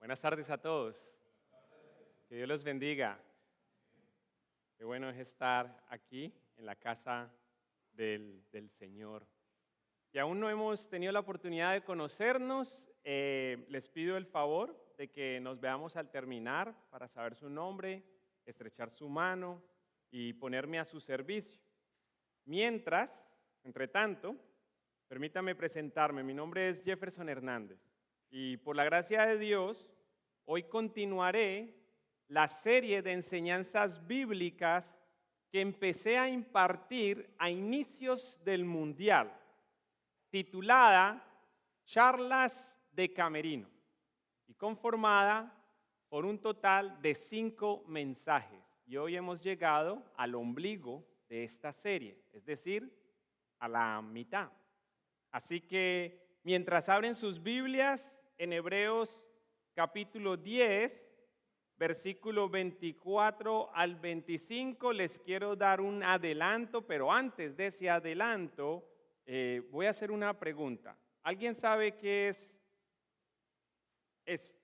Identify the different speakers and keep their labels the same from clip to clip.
Speaker 1: Buenas tardes a todos. Que Dios los bendiga. Qué bueno es estar aquí en la casa del Señor. Si aún no hemos tenido la oportunidad de conocernos, les pido el favor de que nos veamos al terminar para saber su nombre, estrechar su mano y ponerme a su servicio. Entre tanto, permítame presentarme. Mi nombre es Jefferson Hernández y por la gracia de Dios, hoy continuaré la serie de enseñanzas bíblicas que empecé a impartir a inicios del Mundial, titulada Charlas de Camerino y conformada por un total de 5 mensajes. Y hoy hemos llegado al ombligo de esta serie, es decir, a la mitad. Así que mientras abren sus Biblias, en Hebreos capítulo 10, versículo 24 al 25, les quiero dar un adelanto, pero antes de ese adelanto, voy a hacer una pregunta. ¿Alguien sabe qué es esto?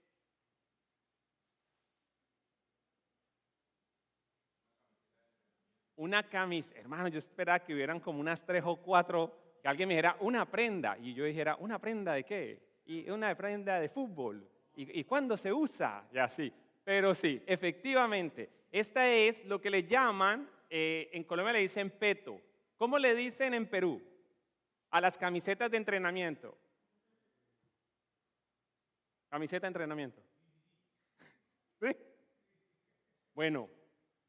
Speaker 1: Una camisa. Hermano, yo esperaba que hubieran como unas 3 o 4, que alguien me dijera una prenda, y yo dijera, ¿una prenda de qué? Y una prenda de fútbol. ¿Y cuándo se usa? Y así. Pero sí, efectivamente, esta es lo que le llaman, en Colombia le dicen peto. ¿Cómo le dicen en Perú a las camisetas de entrenamiento? Camiseta de entrenamiento. ¿Sí? Bueno,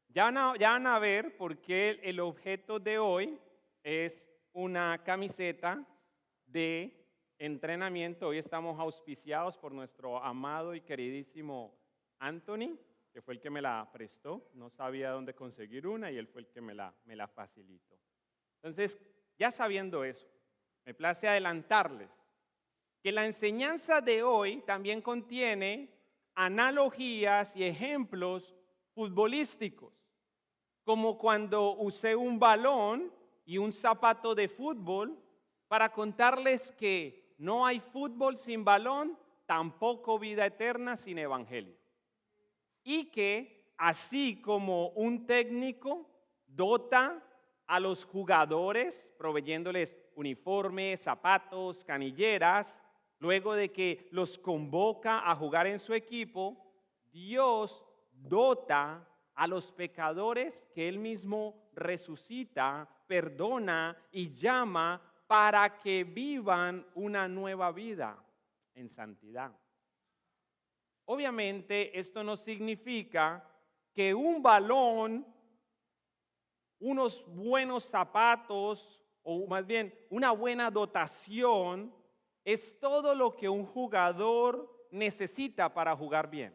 Speaker 1: ya van a ver por qué el objeto de hoy es una camiseta de entrenamiento. Hoy estamos auspiciados por nuestro amado y queridísimo Anthony, que fue el que me la prestó. No sabía dónde conseguir una y él fue el que me la facilitó. Entonces, ya sabiendo eso, me place adelantarles que la enseñanza de hoy también contiene analogías y ejemplos futbolísticos, como cuando usé un balón y un zapato de fútbol para contarles que no hay fútbol sin balón, tampoco vida eterna sin evangelio. Y que así como un técnico dota a los jugadores proveyéndoles uniformes, zapatos, canilleras, luego de que los convoca a jugar en su equipo, Dios dota a los pecadores que Él mismo resucita, perdona y llama para que vivan una nueva vida en santidad. Obviamente, esto no significa que un balón, unos buenos zapatos, o más bien una buena dotación, es todo lo que un jugador necesita para jugar bien.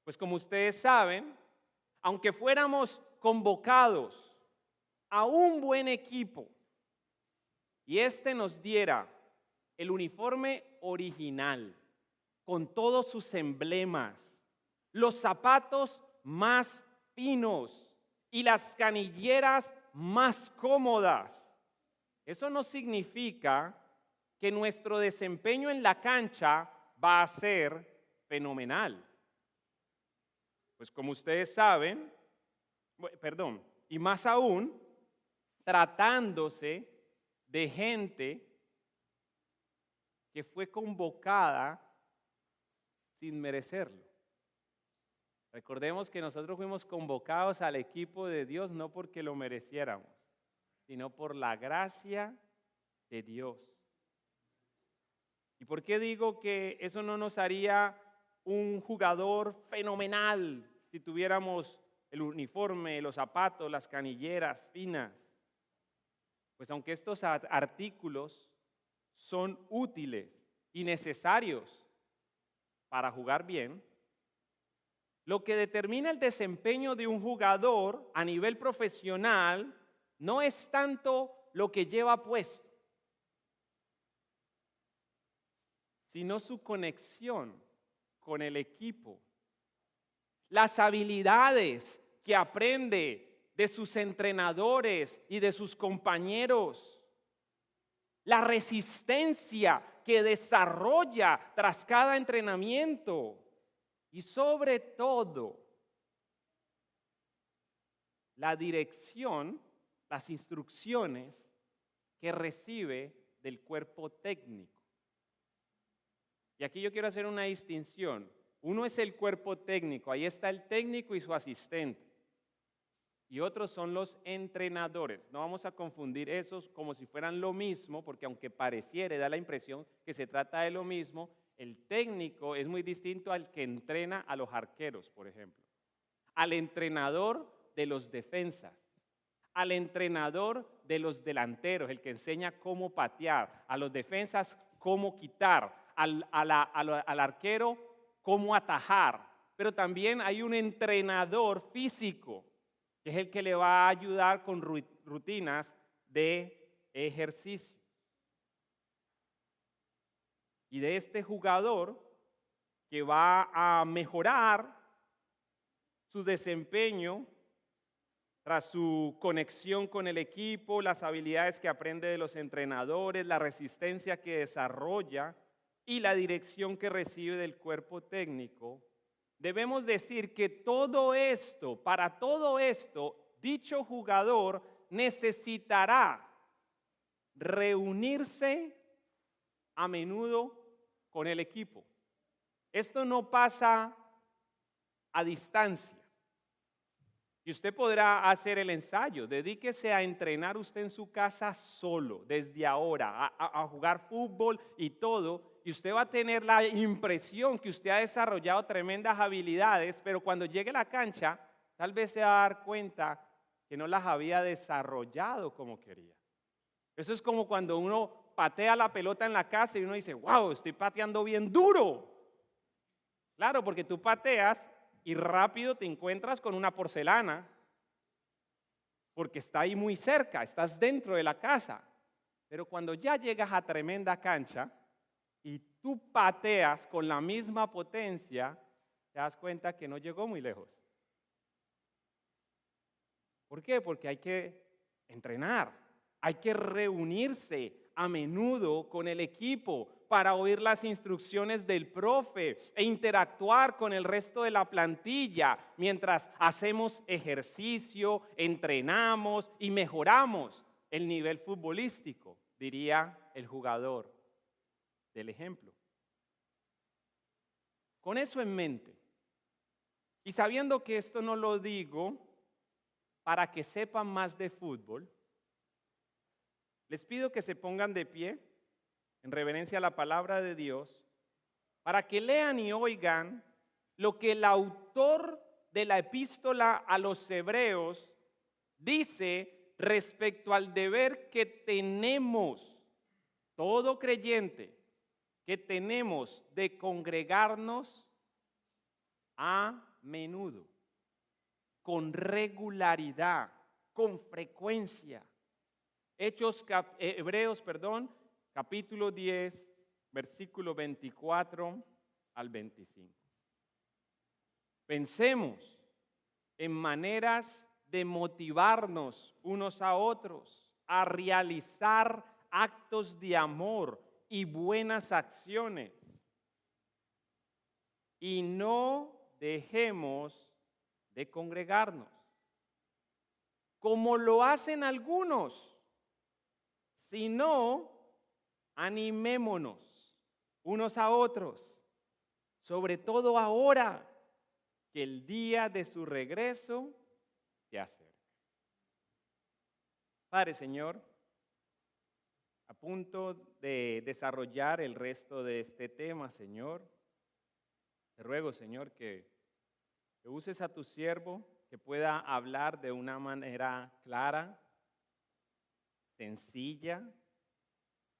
Speaker 1: Pues como ustedes saben, aunque fuéramos convocados a un buen equipo y este nos diera el uniforme original, con todos sus emblemas, los zapatos más finos y las canilleras más cómodas, eso no significa que nuestro desempeño en la cancha va a ser fenomenal. Pues como ustedes saben, y más aún, tratándose de gente que fue convocada sin merecerlo. Recordemos que nosotros fuimos convocados al equipo de Dios no porque lo mereciéramos, sino por la gracia de Dios. ¿Y por qué digo que eso no nos haría un jugador fenomenal si tuviéramos el uniforme, los zapatos, las canilleras finas? Pues aunque estos artículos son útiles y necesarios para jugar bien, lo que determina el desempeño de un jugador a nivel profesional no es tanto lo que lleva puesto, sino su conexión con el equipo, las habilidades que aprende de sus entrenadores y de sus compañeros. la resistencia que desarrolla tras cada entrenamiento y sobre todo la dirección, las instrucciones que recibe del cuerpo técnico. Y aquí yo quiero hacer una distinción. Uno es el cuerpo técnico, ahí está el técnico y su asistente. Y otros son los entrenadores. No vamos a confundir esos como si fueran lo mismo, porque aunque pareciera, da la impresión que se trata de lo mismo, el técnico es muy distinto al que entrena a los arqueros, por ejemplo. Al entrenador de los defensas, al entrenador de los delanteros, el que enseña cómo patear, a los defensas cómo quitar, al arquero cómo atajar. Pero también hay un entrenador físico, que es el que le va a ayudar con rutinas de ejercicio. Y de este jugador que va a mejorar su desempeño tras su conexión con el equipo, las habilidades que aprende de los entrenadores, la resistencia que desarrolla y la dirección que recibe del cuerpo técnico, debemos decir que todo esto, para todo esto, dicho jugador necesitará reunirse a menudo con el equipo. Esto no pasa a distancia. Y usted podrá hacer el ensayo. Dedíquese a entrenar usted en su casa solo, desde ahora, a jugar fútbol y todo. Y usted va a tener la impresión que usted ha desarrollado tremendas habilidades, pero cuando llegue a la cancha, tal vez se va a dar cuenta que no las había desarrollado como quería. Eso es como cuando uno patea la pelota en la casa y uno dice, wow, estoy pateando bien duro. Claro, porque tú pateas y rápido te encuentras con una porcelana, porque está ahí muy cerca, estás dentro de la casa. Pero cuando ya llegas a tremenda cancha y tú pateas con la misma potencia, te das cuenta que no llegó muy lejos. ¿Por qué? Porque hay que entrenar, hay que reunirse a menudo con el equipo para oír las instrucciones del profe e interactuar con el resto de la plantilla mientras hacemos ejercicio, entrenamos y mejoramos el nivel futbolístico, diría el jugador del ejemplo. Con eso en mente, y sabiendo que esto no lo digo para que sepan más de fútbol, les pido que se pongan de pie en reverencia a la palabra de Dios para que lean y oigan lo que el autor de la epístola a los hebreos dice respecto al deber que tenemos, todo creyente, que tenemos de congregarnos a menudo, con regularidad, con frecuencia. Hebreos, capítulo 10, versículo 24 al 25. Pensemos en maneras de motivarnos unos a otros a realizar actos de amor y buenas acciones. Y no dejemos de congregarnos, como lo hacen algunos, sino animémonos unos a otros, sobre todo ahora que el día de su regreso se acerca. Padre, Señor, a punto de desarrollar el resto de este tema, Señor, te ruego, Señor, que uses a tu siervo, que pueda hablar de una manera clara, sencilla,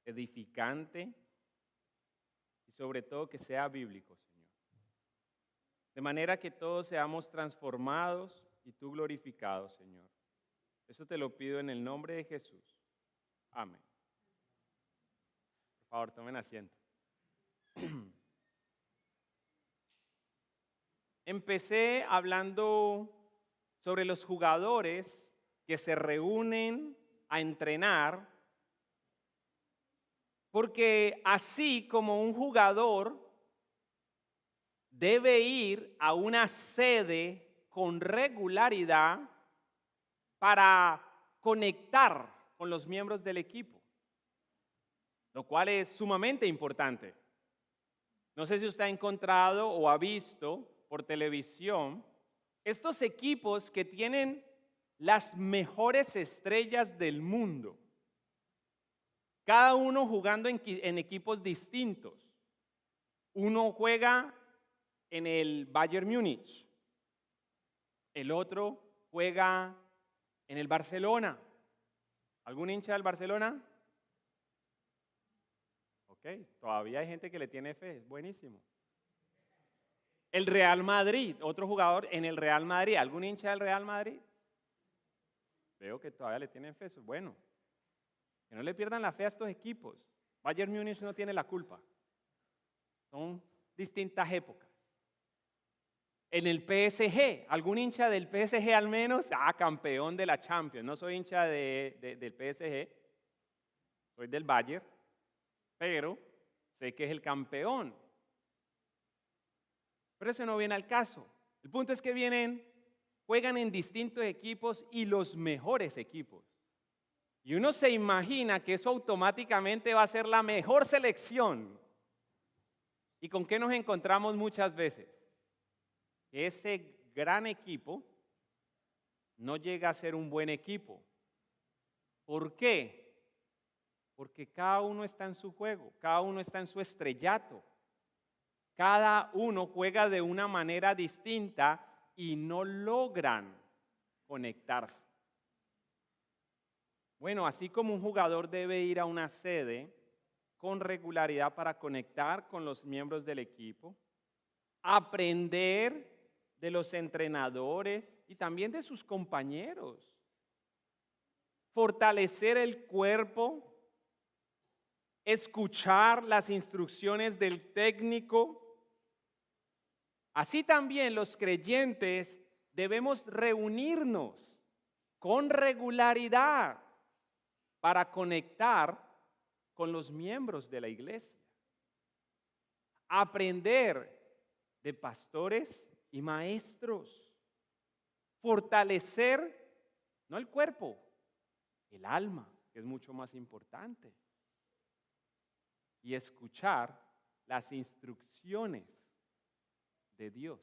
Speaker 1: edificante y sobre todo que sea bíblico, Señor. De manera que todos seamos transformados y tú glorificado, Señor. Eso te lo pido en el nombre de Jesús. Amén. Por favor, tomen asiento. Empecé hablando sobre los jugadores que se reúnen a entrenar Porque así como un jugador debe ir a una sede con regularidad para conectar con los miembros del equipo, lo cual es sumamente importante. No sé si usted ha encontrado o ha visto por televisión estos equipos que tienen las mejores estrellas del mundo, cada uno jugando en equipos distintos. Uno juega en el Bayern Múnich, el otro juega en el Barcelona. ¿Algún hincha del Barcelona? Ok, todavía hay gente que le tiene fe, es buenísimo. El Real Madrid, otro jugador en el Real Madrid. ¿Algún hincha del Real Madrid? Veo que todavía le tienen fe, eso es bueno. Que no le pierdan la fe a estos equipos. Bayern Múnich no tiene la culpa. Son distintas épocas. En el PSG, ¿algún hincha del PSG al menos? Campeón de la Champions. No soy hincha del PSG, soy del Bayern, pero sé que es el campeón. Pero eso no viene al caso. El punto es que juegan en distintos equipos y los mejores equipos. Y uno se imagina que eso automáticamente va a ser la mejor selección. ¿Y con qué nos encontramos muchas veces? Que ese gran equipo no llega a ser un buen equipo. ¿Por qué? Porque cada uno está en su juego, cada uno está en su estrellato. Cada uno juega de una manera distinta y no logran conectarse. Bueno, así como un jugador debe ir a una sede con regularidad para conectar con los miembros del equipo, aprender de los entrenadores y también de sus compañeros, fortalecer el cuerpo, escuchar las instrucciones del técnico. Así también los creyentes debemos reunirnos con regularidad para conectar con los miembros de la iglesia. Aprender de pastores y maestros. Fortalecer, no el cuerpo, el alma, que es mucho más importante. Y escuchar las instrucciones de Dios,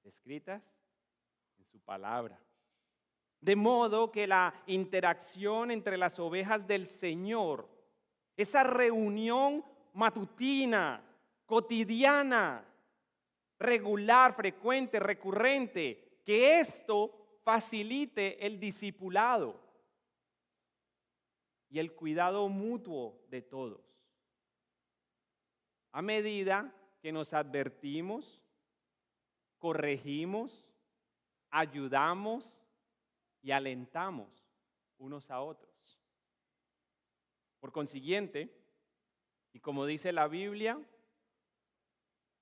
Speaker 1: escritas en su palabra. De modo que la interacción entre las ovejas del Señor, esa reunión matutina, cotidiana, regular, frecuente, recurrente, que esto facilite el discipulado y el cuidado mutuo de todos. A medida que nos advertimos, corregimos, ayudamos y alentamos unos a otros. Por consiguiente, y como dice la Biblia,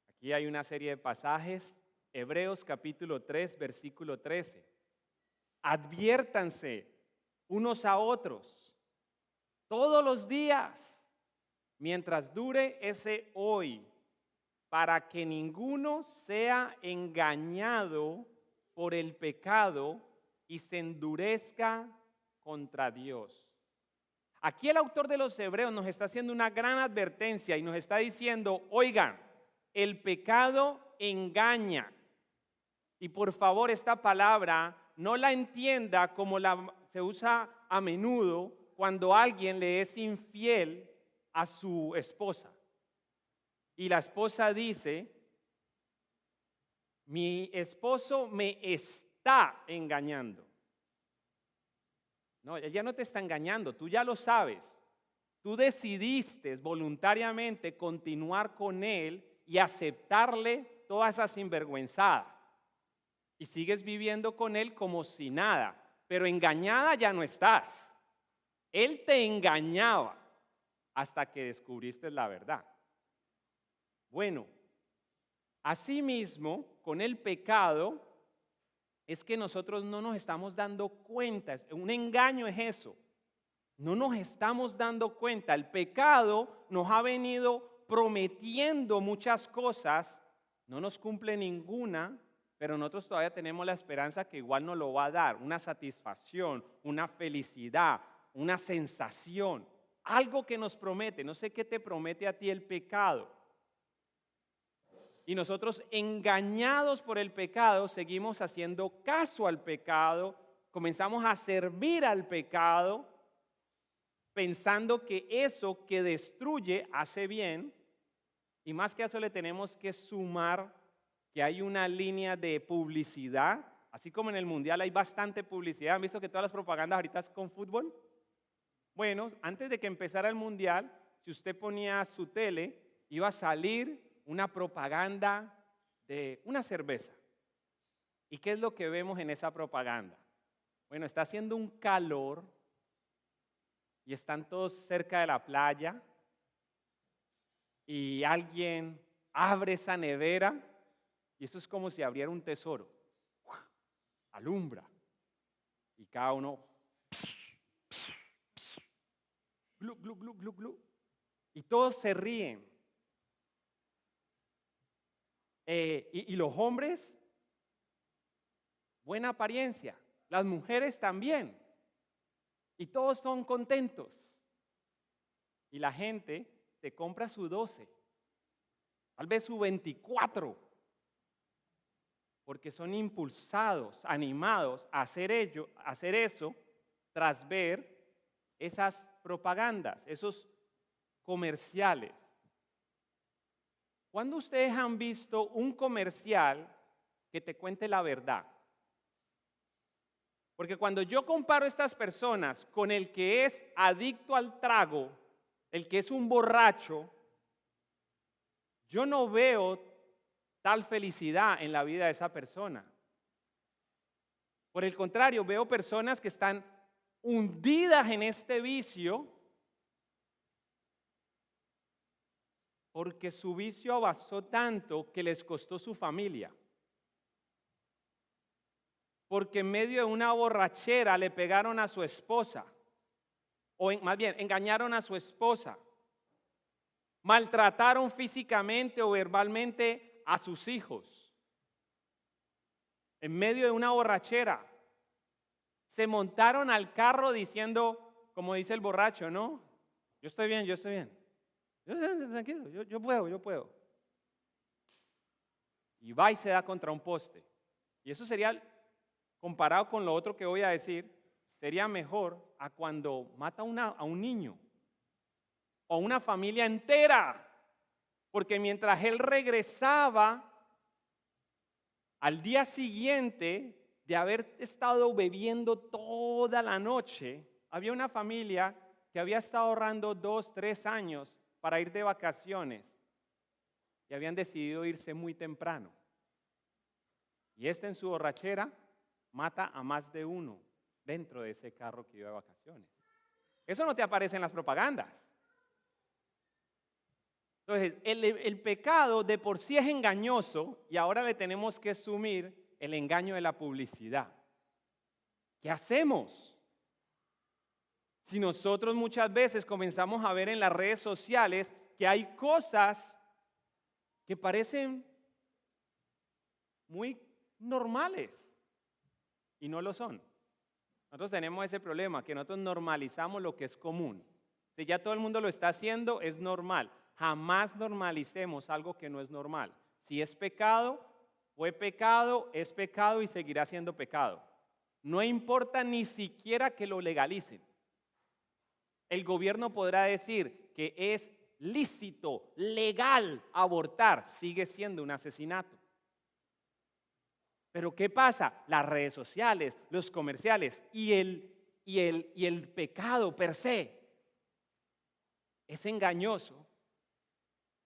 Speaker 1: aquí hay una serie de pasajes, Hebreos capítulo 3, versículo 13. Adviértanse unos a otros todos los días, mientras dure ese hoy, para que ninguno sea engañado por el pecado y se endurezca contra Dios. Aquí el autor de los Hebreos nos está haciendo una gran advertencia y nos está diciendo, oigan, el pecado engaña. Y por favor, esta palabra no la entienda como se usa a menudo cuando alguien le es infiel a su esposa. Y la esposa dice, mi esposo me está engañando. No, ella no te está engañando, tú ya lo sabes. Tú decidiste voluntariamente continuar con él y aceptarle toda esa sinvergüenzada. Y sigues viviendo con él como si nada, pero engañada ya no estás. Él te engañaba hasta que descubriste la verdad. Bueno, asimismo, con el pecado, es que nosotros no nos estamos dando cuenta. Un engaño es eso. no nos estamos dando cuenta. El pecado nos ha venido prometiendo muchas cosas, no nos cumple ninguna, pero nosotros todavía tenemos la esperanza que igual nos lo va a dar, una satisfacción, una felicidad, una sensación, algo que nos promete. No sé qué te promete a ti el pecado. Y nosotros, engañados por el pecado, seguimos haciendo caso al pecado, comenzamos a servir al pecado, pensando que eso que destruye hace bien, y más que eso le tenemos que sumar que hay una línea de publicidad, así como en el mundial hay bastante publicidad. ¿Han visto que todas las propagandas ahorita es con fútbol? Bueno, antes de que empezara el mundial, si usted ponía su tele, iba a salir una propaganda de una cerveza. ¿Y qué es lo que vemos en esa propaganda? Bueno, está haciendo un calor y están todos cerca de la playa y alguien abre esa nevera y eso es como si abriera un tesoro. Alumbra. Y cada uno glu, glu, glu, glu, glu. Y todos se ríen. Y los hombres, buena apariencia. Las mujeres también. Y todos son contentos. Y la gente se compra su 12, tal vez su 24, porque son impulsados, animados a hacer eso tras ver esas propagandas, esos comerciales. ¿Cuándo ustedes han visto un comercial que te cuente la verdad? Porque cuando yo comparo a estas personas con el que es adicto al trago, el que es un borracho, yo no veo tal felicidad en la vida de esa persona. Por el contrario, veo personas que están hundidas en este vicio porque su vicio avanzó tanto que les costó su familia. Porque en medio de una borrachera le pegaron a su esposa, o más bien engañaron a su esposa, maltrataron físicamente o verbalmente a sus hijos. En medio de una borrachera, se montaron al carro diciendo, como dice el borracho, ¿no? Yo estoy bien, yo estoy bien. Tranquilo, yo puedo. Y va y se da contra un poste. Y eso sería, comparado con lo otro que voy a decir, sería mejor a cuando mata a un niño o una familia entera. Porque mientras él regresaba al día siguiente de haber estado bebiendo toda la noche, había una familia que había estado ahorrando 2, 3 años para ir de vacaciones y habían decidido irse muy temprano. Y en su borrachera mata a más de uno dentro de ese carro que iba de vacaciones. Eso no te aparece en las propagandas. Entonces, el pecado de por sí es engañoso y ahora le tenemos que asumir el engaño de la publicidad. ¿Qué hacemos? Si nosotros muchas veces comenzamos a ver en las redes sociales que hay cosas que parecen muy normales y no lo son. Nosotros tenemos ese problema, que nosotros normalizamos lo que es común. Si ya todo el mundo lo está haciendo, es normal. Jamás normalicemos algo que no es normal. Si es pecado, fue pecado, es pecado y seguirá siendo pecado. No importa ni siquiera que lo legalicen. El gobierno podrá decir que es lícito, legal abortar, sigue siendo un asesinato. Pero ¿qué pasa? Las redes sociales, los comerciales y el pecado per se es engañoso.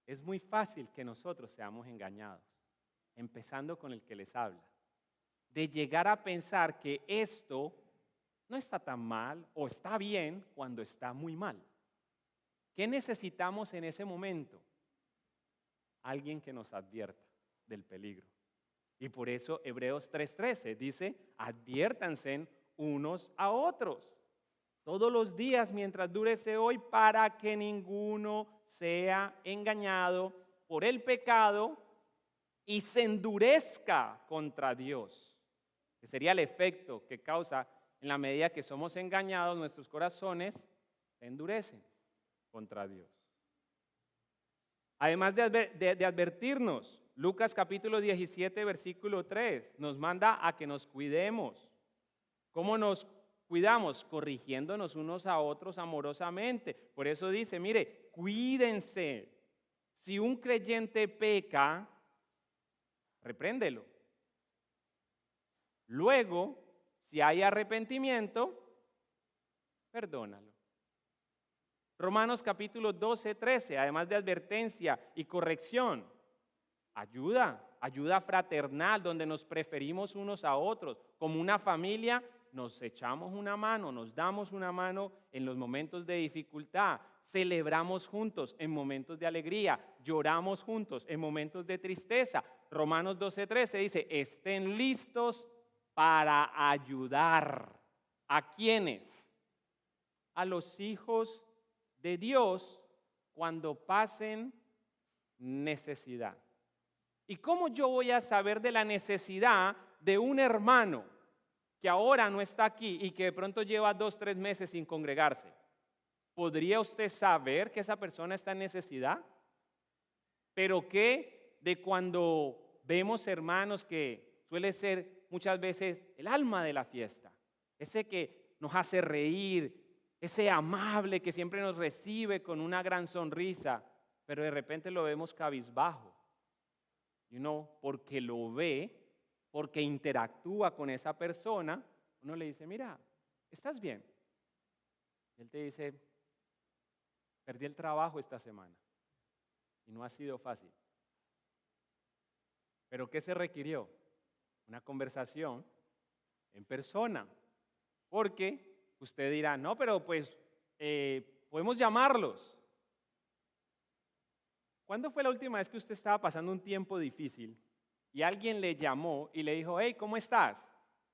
Speaker 1: Es muy fácil que nosotros seamos engañados, empezando con el que les habla, de llegar a pensar que esto no está tan mal o está bien cuando está muy mal. ¿Qué necesitamos en ese momento? Alguien que nos advierta del peligro. Y por eso Hebreos 3:13 dice, adviértanse unos a otros. todos los días mientras dure ese hoy, para que ninguno sea engañado por el pecado y se endurezca contra Dios, que sería el efecto que causa en la medida que somos engañados, nuestros corazones se endurecen contra Dios. Además de advertirnos, Lucas capítulo 17, versículo 3, nos manda a que nos cuidemos. ¿Cómo nos cuidamos? Corrigiéndonos unos a otros amorosamente. Por eso dice, mire, cuídense. Si un creyente peca, repréndelo. Luego, si hay arrepentimiento, perdónalo. Romanos capítulo 12, 13, además de advertencia y corrección, ayuda fraternal, donde nos preferimos unos a otros. Como una familia, nos echamos una mano, nos damos una mano en los momentos de dificultad, celebramos juntos en momentos de alegría, lloramos juntos en momentos de tristeza. Romanos 12, 13 dice, estén listos para ayudar. ¿A quiénes? A los hijos de Dios cuando pasen necesidad. ¿Y cómo yo voy a saber de la necesidad de un hermano que ahora no está aquí y que de pronto lleva 2, 3 meses sin congregarse? ¿Podría usted saber que esa persona está en necesidad? Pero ¿qué de cuando vemos hermanos que suele ser muchas veces el alma de la fiesta? Ese que nos hace reír, ese amable que siempre nos recibe con una gran sonrisa, pero de repente lo vemos cabizbajo. Y uno, porque lo ve, porque interactúa con esa persona, uno le dice, mira, ¿estás bien? Y él te dice, perdí el trabajo esta semana y no ha sido fácil. ¿Pero qué se requirió? Una conversación en persona, porque usted dirá, no, pero pues podemos llamarlos. ¿Cuándo fue la última vez que usted estaba pasando un tiempo difícil y alguien le llamó y le dijo, hey, ¿cómo estás?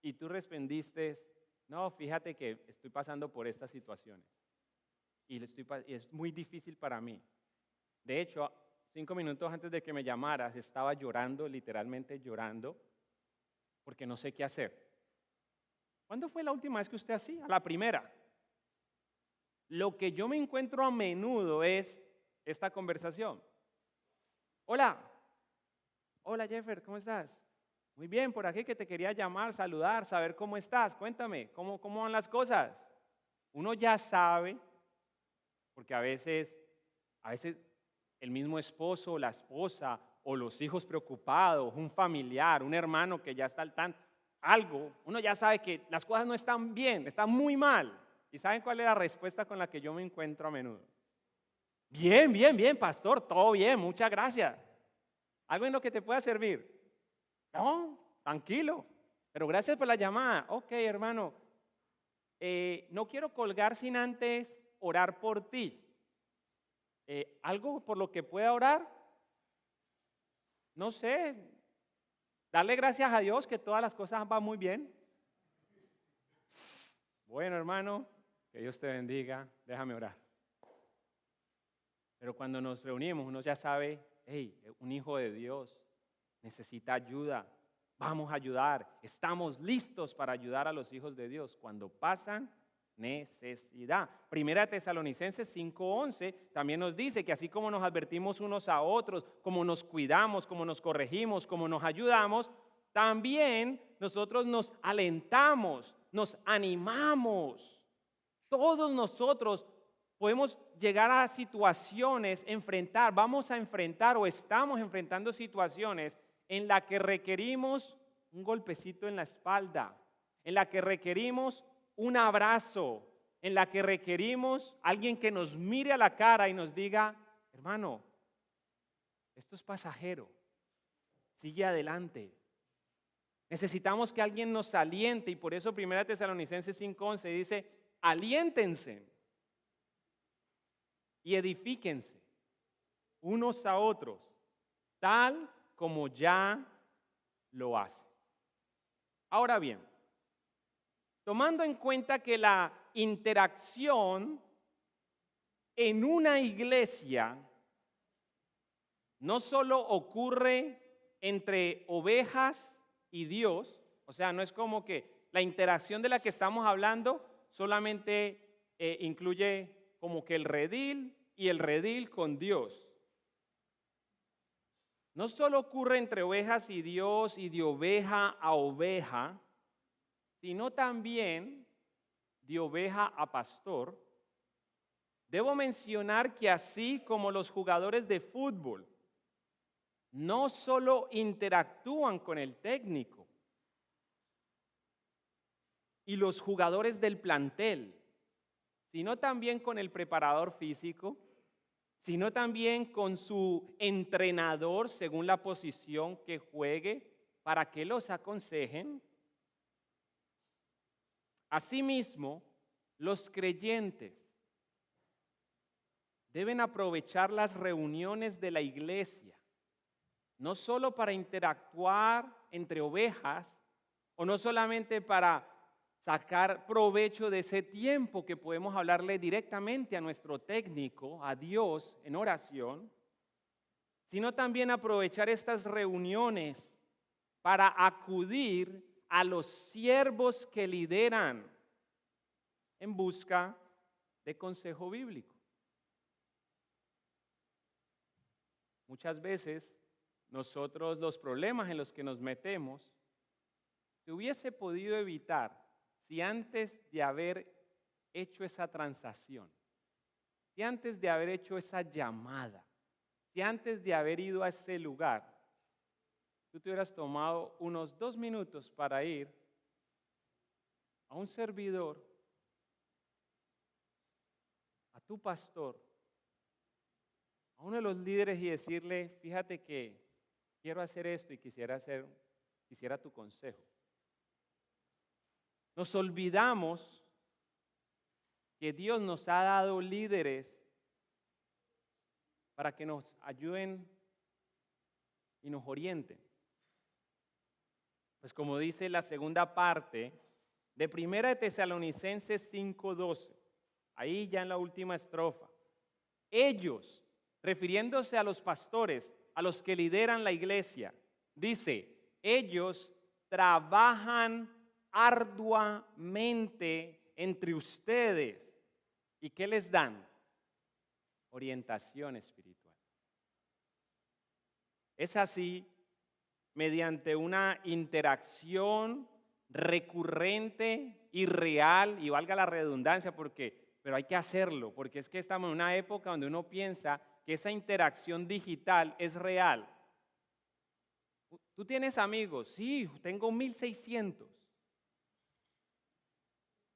Speaker 1: Y tú respondiste, no, fíjate que estoy pasando por estas situaciones y es muy difícil para mí. De hecho, 5 minutos antes de que me llamaras, estaba llorando, literalmente llorando, porque no sé qué hacer. ¿Cuándo fue la última vez que usted hacía? La primera. Lo que yo me encuentro a menudo es esta conversación. Hola Jeffer, ¿cómo estás? Muy bien, por aquí que te quería llamar, saludar, saber cómo estás. Cuéntame, ¿cómo van las cosas? Uno ya sabe, porque a veces el mismo esposo, la esposa o los hijos preocupados, un familiar, un hermano que ya está al tanto, algo, uno ya sabe que las cosas no están bien, están muy mal. ¿Y saben cuál es la respuesta con la que yo me encuentro a menudo? Bien, pastor, todo bien, muchas gracias. ¿Algo en lo que te pueda servir? No, tranquilo, pero gracias por la llamada. Ok, hermano, no quiero colgar sin antes orar por ti. ¿Algo por lo que pueda orar? No sé, darle gracias a Dios que todas las cosas van muy bien. Bueno, hermano, que Dios te bendiga, déjame orar. Pero cuando nos reunimos, uno ya sabe, hey, un hijo de Dios necesita ayuda, vamos a ayudar, estamos listos para ayudar a los hijos de Dios cuando pasan necesidad. Primera Tesalonicenses 5:11 también nos dice que así como nos advertimos unos a otros, como nos cuidamos, como nos corregimos, como nos ayudamos, también nosotros nos alentamos, nos animamos. Todos nosotros podemos llegar a situaciones, vamos a enfrentar o estamos enfrentando situaciones en las que requerimos un golpecito en la espalda, en la que requerimos un abrazo, en la que requerimos alguien que nos mire a la cara y nos diga, hermano, esto es pasajero, sigue adelante. Necesitamos que alguien nos aliente y por eso 1 Tesalonicenses 5:11 dice, aliéntense y edifíquense unos a otros, tal como ya lo hacen. Ahora bien, tomando en cuenta que la interacción en una iglesia no solo ocurre entre ovejas y Dios, o sea, no es como que la interacción de la que estamos hablando solamente incluye como que el redil y el redil con Dios. No solo ocurre entre ovejas y Dios y de oveja a oveja, sino también de oveja a pastor. Debo mencionar que así como los jugadores de fútbol no solo interactúan con el técnico y los jugadores del plantel, sino también con el preparador físico, sino también con su entrenador según la posición que juegue para que los aconsejen. Asimismo, los creyentes deben aprovechar las reuniones de la iglesia, no solo para interactuar entre ovejas, o no solamente para sacar provecho de ese tiempo que podemos hablarle directamente a nuestro técnico, a Dios, en oración, sino también aprovechar estas reuniones para acudir a los siervos que lideran en busca de consejo bíblico. Muchas veces nosotros los problemas en los que nos metemos se hubiese podido evitar si antes de haber hecho esa transacción, si antes de haber hecho esa llamada, si antes de haber ido a ese lugar, tú te hubieras tomado unos 2 minutos para ir a un servidor, a tu pastor, a uno de los líderes y decirle, fíjate que quiero hacer esto y quisiera tu consejo. Nos olvidamos que Dios nos ha dado líderes para que nos ayuden y nos orienten. Pues como dice la segunda parte de 1 Tesalonicenses 5:12, ahí ya en la última estrofa, ellos, refiriéndose a los pastores, a los que lideran la iglesia, dice, ellos trabajan arduamente entre ustedes. ¿Y qué les dan? Orientación espiritual. Es así, mediante una interacción recurrente y real, y valga la redundancia, pero hay que hacerlo, porque es que estamos en una época donde uno piensa que esa interacción digital es real. ¿Tú tienes amigos? Sí, tengo 1,600.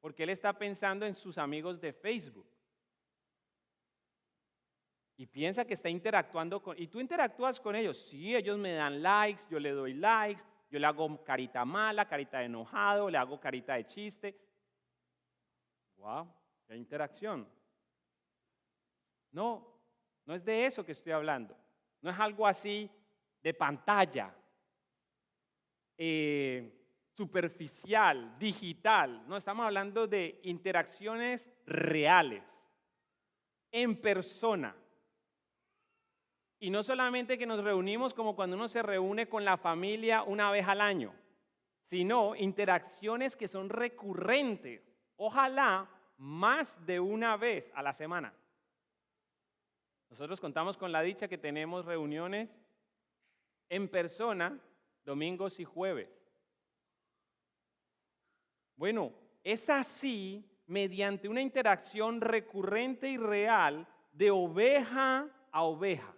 Speaker 1: Porque él está pensando en sus amigos de Facebook. Y piensa que está interactuando con... ¿Y tú interactúas con ellos? Sí, ellos me dan likes, yo le doy likes, yo le hago carita mala, carita de enojado, le hago carita de chiste. ¡Wow! ¡Qué interacción! No es de eso que estoy hablando. No es algo así de pantalla, superficial, digital. No, estamos hablando de interacciones reales, en persona. Y no solamente que nos reunimos como cuando uno se reúne con la familia una vez al año, sino interacciones que son recurrentes, ojalá más de una vez a la semana. Nosotros contamos con la dicha que tenemos reuniones en persona domingos y jueves. Bueno, es así mediante una interacción recurrente y real de oveja a oveja,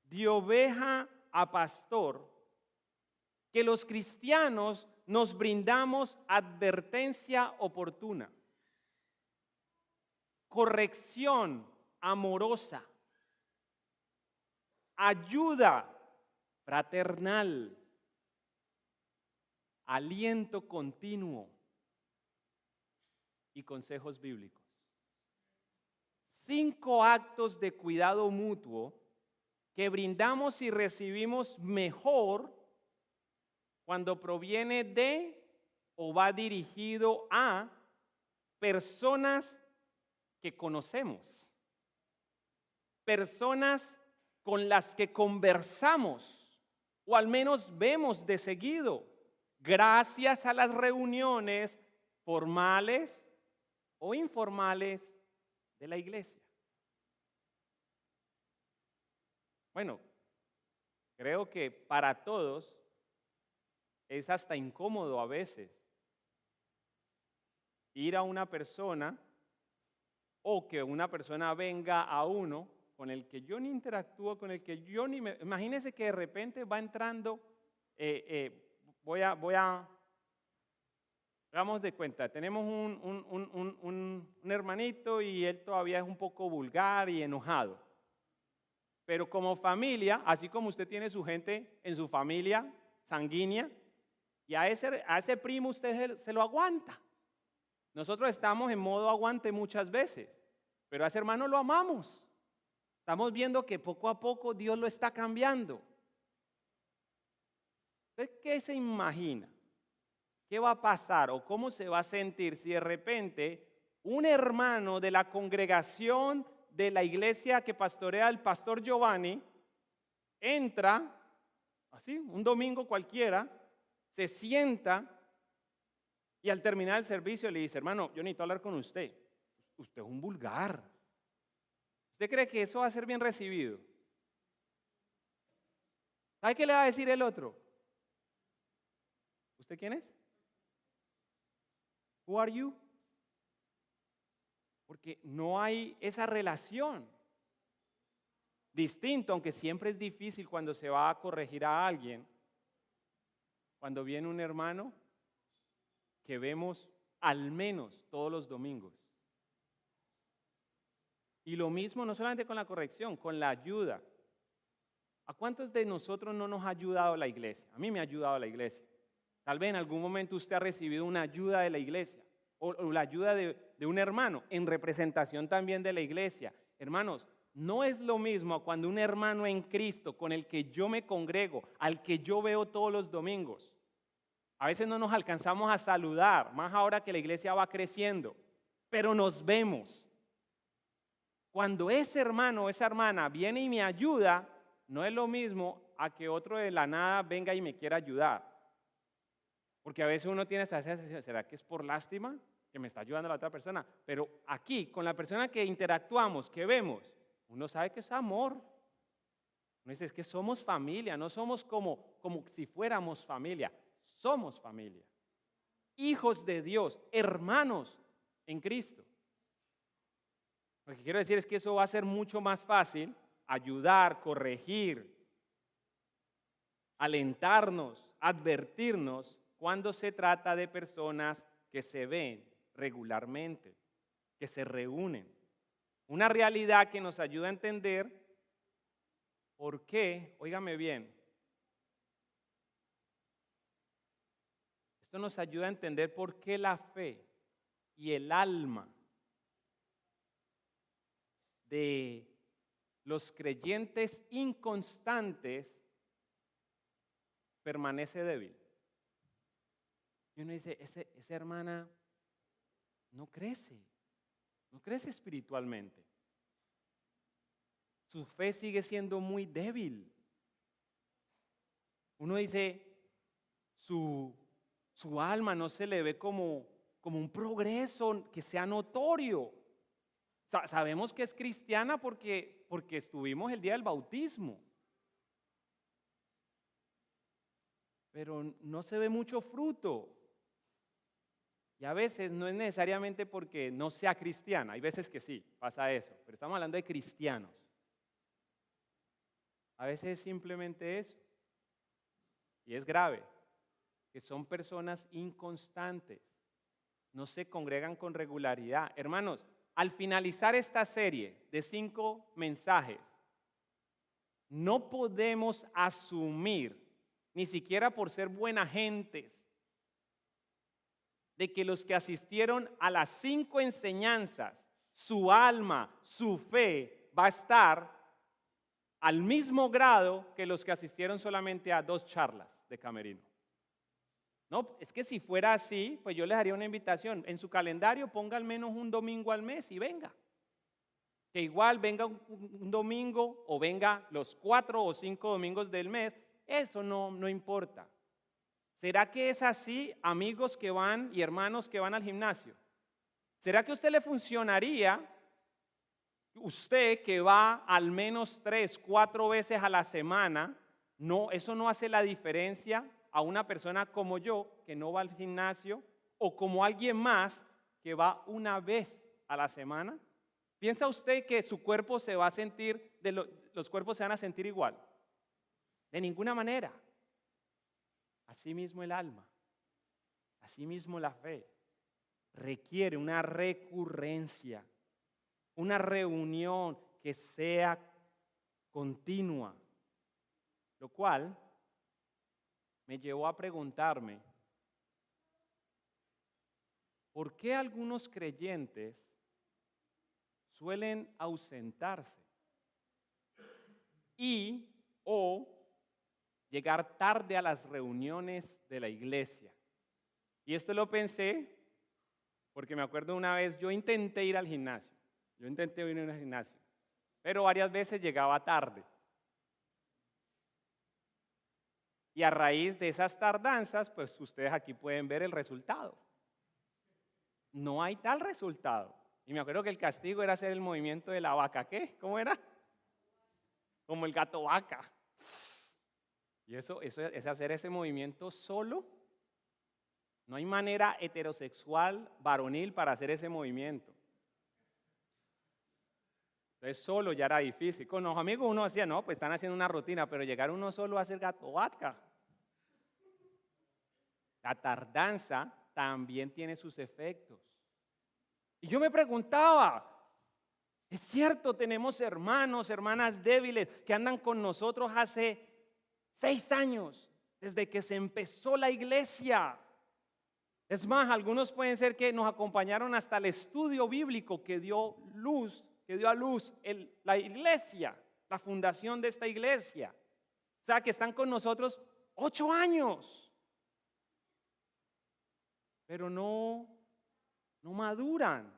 Speaker 1: de oveja a pastor, que los cristianos nos brindamos advertencia oportuna, corrección amorosa, ayuda fraternal, aliento continuo y consejos bíblicos. 5 actos de cuidado mutuo que brindamos y recibimos mejor cuando proviene de o va dirigido a personas que conocemos, personas con las que conversamos o al menos vemos de seguido, gracias a las reuniones formales o informales de la iglesia. Bueno, creo que para todos es hasta incómodo a veces ir a una persona o que una persona venga a uno con el que yo ni interactúo, con el que yo ni me... Imagínense que de repente va entrando, hagamos de cuenta, tenemos un hermanito y él todavía es un poco vulgar y enojado. Pero como familia, así como usted tiene su gente en su familia sanguínea, y a ese primo usted se lo aguanta. Nosotros estamos en modo aguante muchas veces, pero a ese hermano lo amamos. Estamos viendo que poco a poco Dios lo está cambiando. ¿Usted qué se imagina? ¿Qué va a pasar o cómo se va a sentir si de repente un hermano de la congregación de la iglesia que pastorea el pastor Giovanni entra, así, un domingo cualquiera, se sienta y al terminar el servicio le dice, hermano, yo necesito hablar con usted. Usted es un vulgar. ¿Usted cree que eso va a ser bien recibido? ¿Sabe qué le va a decir el otro? ¿Usted quién es? Who are you? Porque no hay esa relación. Distinto, aunque siempre es difícil cuando se va a corregir a alguien, cuando viene un hermano que vemos al menos todos los domingos. Y lo mismo no solamente con la corrección, con la ayuda. ¿A cuántos de nosotros no nos ha ayudado la iglesia? A mí me ha ayudado la iglesia. Tal vez en algún momento usted ha recibido una ayuda de la iglesia o la ayuda de un hermano en representación también de la iglesia. Hermanos, no es lo mismo cuando un hermano en Cristo con el que yo me congrego, al que yo veo todos los domingos. A veces no nos alcanzamos a saludar, más ahora que la iglesia va creciendo, pero nos vemos. Cuando ese hermano o esa hermana viene y me ayuda, no es lo mismo a que otro de la nada venga y me quiera ayudar. Porque a veces uno tiene esa sensación, ¿será que es por lástima que me está ayudando la otra persona? Pero aquí, con la persona que interactuamos, que vemos, uno sabe que es amor. Uno dice, es que somos familia, no somos como si fuéramos familia, somos familia. Hijos de Dios, hermanos en Cristo. Lo que quiero decir es que eso va a ser mucho más fácil, ayudar, corregir, alentarnos, advertirnos, cuando se trata de personas que se ven regularmente, que se reúnen. Una realidad que nos ayuda a entender por qué, óigame bien, esto nos ayuda a entender por qué la fe y el alma de los creyentes inconstantes permanece débil. Y uno dice, esa hermana no crece espiritualmente. Su fe sigue siendo muy débil. Uno dice, su alma no se le ve como un progreso que sea notorio. Sabemos que es cristiana porque estuvimos el día del bautismo. Pero no se ve mucho fruto. Y a veces no es necesariamente porque no sea cristiana, hay veces que sí, pasa eso, pero estamos hablando de cristianos. A veces es simplemente eso, y es grave, que son personas inconstantes, no se congregan con regularidad. Hermanos, al finalizar esta serie de 5 mensajes, no podemos asumir, ni siquiera por ser buena gentes, de que los que asistieron a las 5 enseñanzas, su alma, su fe va a estar al mismo grado que los que asistieron solamente a 2 charlas de camerino. No, es que si fuera así, pues yo les haría una invitación. En su calendario ponga al menos un domingo al mes y venga. Que igual venga un domingo o venga los 4 o 5 domingos del mes, eso no importa. ¿Será que es así, amigos que van y hermanos que van al gimnasio? ¿Será que a usted le funcionaría, usted que va al menos 3, 4 veces a la semana, no, eso no hace la diferencia a una persona como yo que no va al gimnasio o como alguien más que va una vez a la semana? ¿Piensa usted que su cuerpo se va a sentir, los cuerpos se van a sentir igual? De ninguna manera. Asimismo el alma, asimismo la fe, requiere una recurrencia, una reunión que sea continua, lo cual me llevó a preguntarme, ¿por qué algunos creyentes suelen ausentarse y o llegar tarde a las reuniones de la iglesia? Y esto lo pensé porque me acuerdo una vez, yo intenté ir al gimnasio, pero varias veces llegaba tarde. Y a raíz de esas tardanzas, pues ustedes aquí pueden ver el resultado. No hay tal resultado. Y me acuerdo que el castigo era hacer el movimiento de la vaca. ¿Qué? ¿Cómo era? Como el gato vaca. Y eso es hacer ese movimiento solo. No hay manera heterosexual, varonil, para hacer ese movimiento. Entonces solo ya era difícil. Con los amigos uno decía, no, pues están haciendo una rutina, pero llegar uno solo a hacer gato vaca. La tardanza también tiene sus efectos. Y yo me preguntaba, es cierto, tenemos hermanos, hermanas débiles que andan con nosotros hace 6 años, desde que se empezó la iglesia. Es más, algunos pueden ser que nos acompañaron hasta el estudio bíblico que dio a luz la iglesia, la fundación de esta iglesia. O sea, que están con nosotros 8 años, pero no maduran.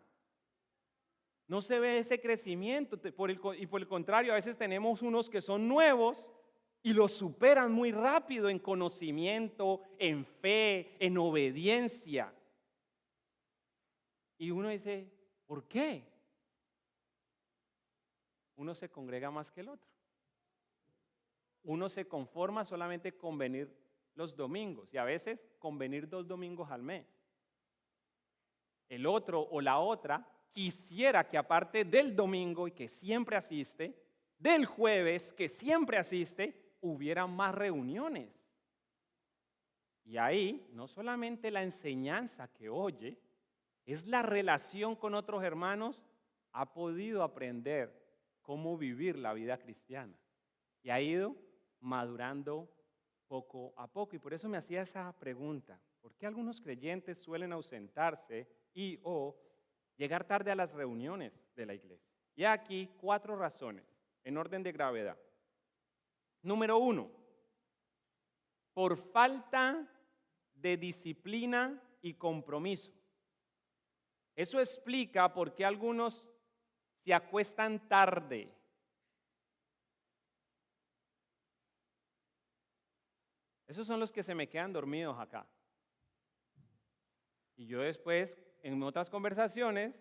Speaker 1: No se ve ese crecimiento. Por el contrario, a veces tenemos unos que son nuevos y los superan muy rápido en conocimiento, en fe, en obediencia. Y uno dice, ¿por qué? Uno se congrega más que el otro. Uno se conforma solamente con venir los domingos y a veces con venir 2 domingos al mes. El otro o la otra quisiera que aparte del domingo y que siempre asiste, del jueves que siempre asiste, hubiera más reuniones. Y ahí no solamente la enseñanza que oye, es la relación con otros hermanos, ha podido aprender cómo vivir la vida cristiana. Y ha ido madurando poco a poco. Y por eso me hacía esa pregunta. ¿Por qué algunos creyentes suelen ausentarse y o llegar tarde a las reuniones de la iglesia? Y aquí 4 razones en orden de gravedad. Número 1, por falta de disciplina y compromiso. Eso explica por qué algunos se acuestan tarde. Esos son los que se me quedan dormidos acá. Y yo después, en otras conversaciones,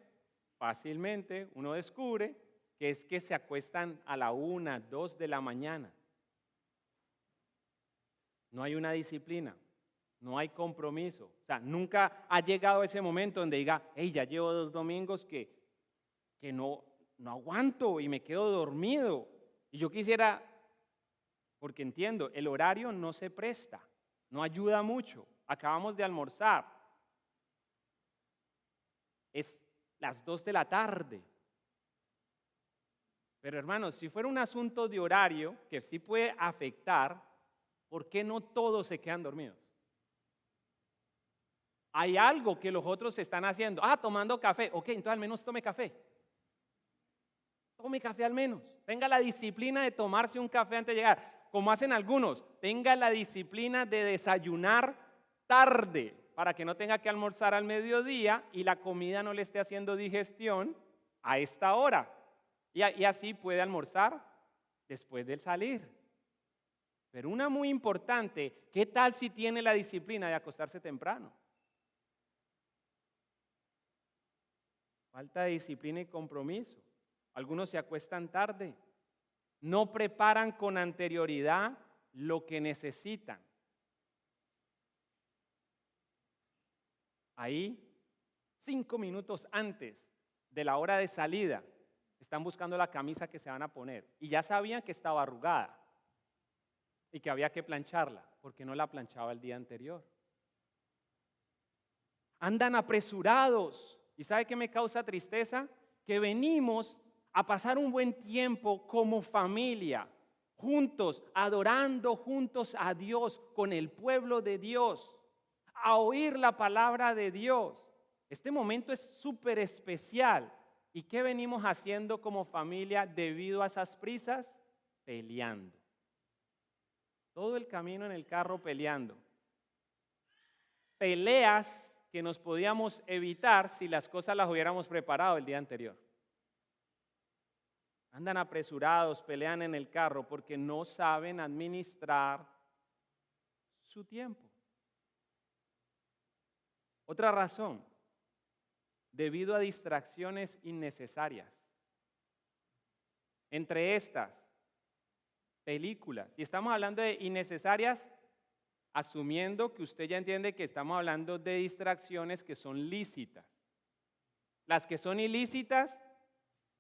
Speaker 1: fácilmente uno descubre que es que se acuestan a la 1, 2 de la mañana. No hay una disciplina, no hay compromiso. O sea, nunca ha llegado ese momento donde diga, hey, ya llevo 2 domingos que no aguanto y me quedo dormido. Y yo quisiera, porque entiendo, el horario no se presta, no ayuda mucho. Acabamos de almorzar. Es las 2 de la tarde. Pero hermanos, si fuera un asunto de horario que sí puede afectar, ¿por qué no todos se quedan dormidos? Hay algo que los otros están haciendo. Tomando café. Ok, entonces al menos tome café. Tome café al menos. Tenga la disciplina de tomarse un café antes de llegar. Como hacen algunos, tenga la disciplina de desayunar tarde para que no tenga que almorzar al mediodía y la comida no le esté haciendo digestión a esta hora. Y así puede almorzar después del salir. Pero una muy importante, ¿qué tal si tiene la disciplina de acostarse temprano? Falta de disciplina y compromiso. Algunos se acuestan tarde. No preparan con anterioridad lo que necesitan. Ahí, 5 minutos antes de la hora de salida, están buscando la camisa que se van a poner. Y ya sabían que estaba arrugada y que había que plancharla, porque no la planchaba el día anterior. Andan apresurados. ¿Y sabe qué me causa tristeza? Que venimos a pasar un buen tiempo como familia, juntos, adorando juntos a Dios, con el pueblo de Dios, a oír la palabra de Dios. Este momento es súper especial. ¿Y qué venimos haciendo como familia debido a esas prisas? Peleando. Todo el camino en el carro peleando. Peleas que nos podíamos evitar si las cosas las hubiéramos preparado el día anterior. Andan apresurados, pelean en el carro porque no saben administrar su tiempo. Otra razón, debido a distracciones innecesarias. Entre estas, películas. Y estamos hablando de innecesarias, asumiendo que usted ya entiende que estamos hablando de distracciones que son lícitas. Las que son ilícitas,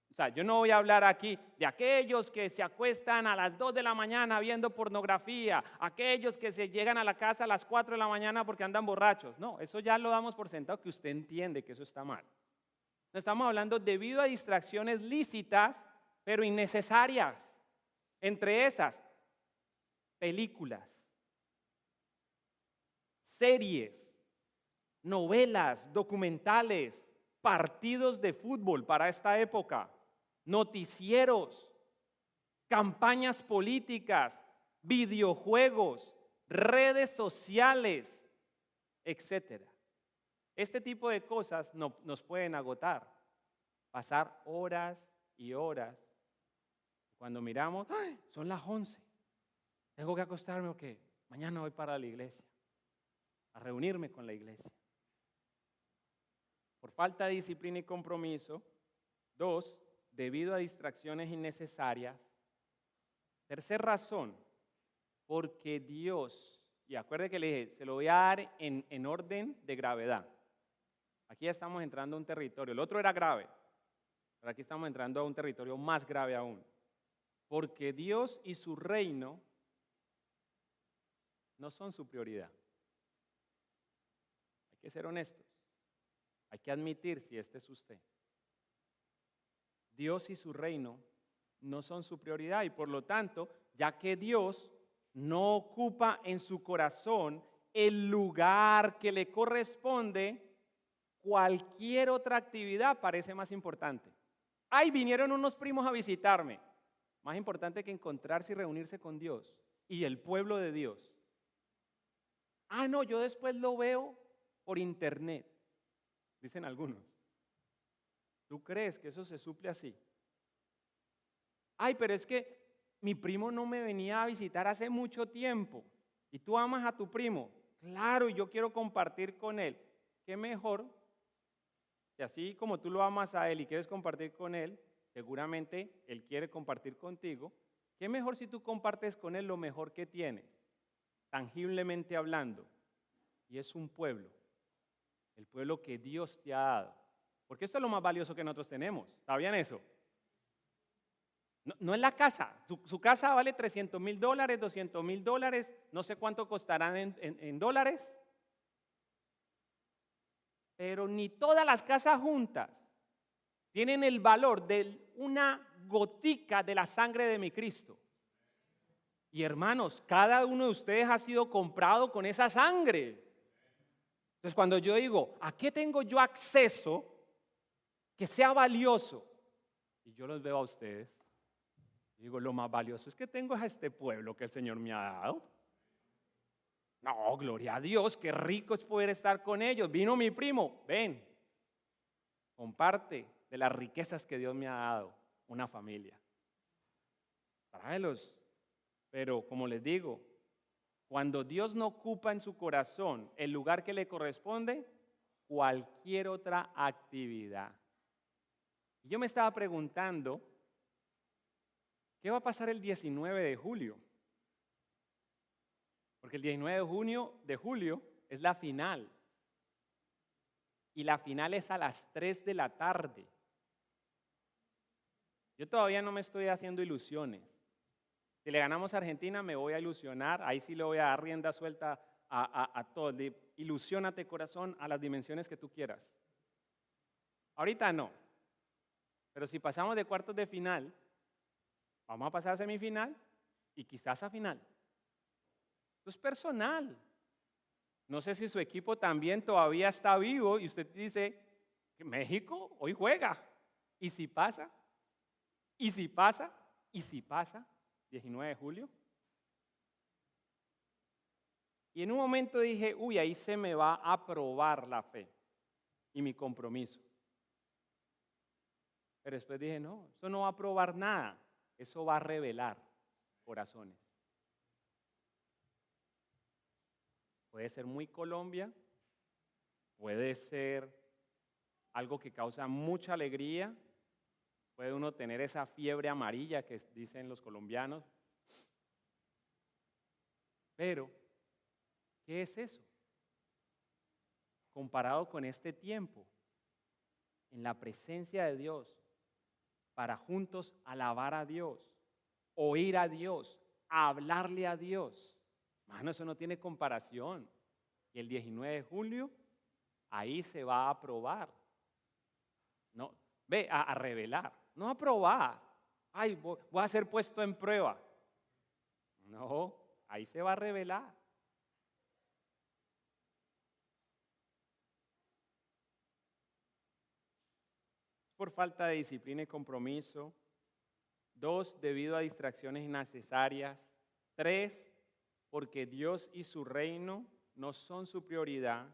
Speaker 1: o sea, yo no voy a hablar aquí de aquellos que se acuestan a las 2 de la mañana viendo pornografía, aquellos que se llegan a la casa a las 4 de la mañana porque andan borrachos. No, eso ya lo damos por sentado que usted entiende que eso está mal. Estamos hablando debido a distracciones lícitas, pero innecesarias. Entre esas, películas, series, novelas, documentales, partidos de fútbol para esta época, noticieros, campañas políticas, videojuegos, redes sociales, etc. Este tipo de cosas nos pueden agotar, pasar horas y horas. Cuando miramos, ¡ay! Son las 11, ¿tengo que acostarme o qué? Mañana voy para la iglesia, a reunirme con la iglesia. Por falta de disciplina y compromiso. 2, debido a distracciones innecesarias. Tercera razón, porque Dios, y acuerde que le dije, se lo voy a dar en orden de gravedad. Aquí ya estamos entrando a un territorio, el otro era grave, pero aquí estamos entrando a un territorio más grave aún. Porque Dios y su reino no son su prioridad. Hay que ser honestos. Hay que admitir si este es usted. Dios y su reino no son su prioridad y por lo tanto, ya que Dios no ocupa en su corazón el lugar que le corresponde, cualquier otra actividad parece más importante. Ay, vinieron unos primos a visitarme. Más importante que encontrarse y reunirse con Dios y el pueblo de Dios. Ah, no, yo después lo veo por internet, dicen algunos. ¿Tú crees que eso se suple así? Ay, pero es que mi primo no me venía a visitar hace mucho tiempo. ¿Y tú amas a tu primo? Claro, y yo quiero compartir con él. ¿Qué mejor? Si así como tú lo amas a él y quieres compartir con él, seguramente él quiere compartir contigo. ¿Qué mejor si tú compartes con él lo mejor que tienes, tangiblemente hablando? Y es un pueblo, el pueblo que Dios te ha dado. Porque esto es lo más valioso que nosotros tenemos. ¿Sabían eso? No es la casa. Su casa vale $300,000, $200,000, no sé cuánto costarán en dólares. Pero ni todas las casas juntas tienen el valor de una gotica de la sangre de mi Cristo. Y hermanos, cada uno de ustedes ha sido comprado con esa sangre. Entonces cuando yo digo, ¿a qué tengo yo acceso que sea valioso? Y yo los veo a ustedes. Y digo, lo más valioso es que tengo a este pueblo que el Señor me ha dado. No, gloria a Dios, qué rico es poder estar con ellos. Vino mi primo, ven, comparte de las riquezas que Dios me ha dado, una familia. Tráelos. Pero como les digo, cuando Dios no ocupa en su corazón el lugar que le corresponde, cualquier otra actividad. Y yo me estaba preguntando, ¿qué va a pasar el 19 de julio? Porque el 19 de julio es la final. Y la final es a las 3 de la tarde. Yo todavía no me estoy haciendo ilusiones. Si le ganamos a Argentina, me voy a ilusionar. Ahí sí le voy a dar rienda suelta a todos. Ilusiónate, corazón, a las dimensiones que tú quieras. Ahorita no. Pero si pasamos de cuartos de final, vamos a pasar a semifinal y quizás a final. Esto es personal. No sé si su equipo también todavía está vivo y usted dice que México hoy juega. ¿Y si pasa? ¿Y si pasa? ¿Y si pasa? 19 de julio. Y en un momento dije, uy, ahí se me va a probar la fe y mi compromiso. Pero después dije, no, eso no va a probar nada, eso va a revelar corazones. Puede ser muy Colombia, puede ser algo que causa mucha alegría, puede uno tener esa fiebre amarilla que dicen los colombianos. Pero, ¿qué es eso? Comparado con este tiempo, en la presencia de Dios, para juntos alabar a Dios, oír a Dios, hablarle a Dios. Mano, eso no tiene comparación. Y el 19 de julio, ahí se va a probar. No, ve, a revelar, no a probar. Ay, voy a ser puesto en prueba. No, ahí se va a revelar. Por falta de disciplina y compromiso. 2, debido a distracciones innecesarias. 3, porque Dios y su reino no son su prioridad.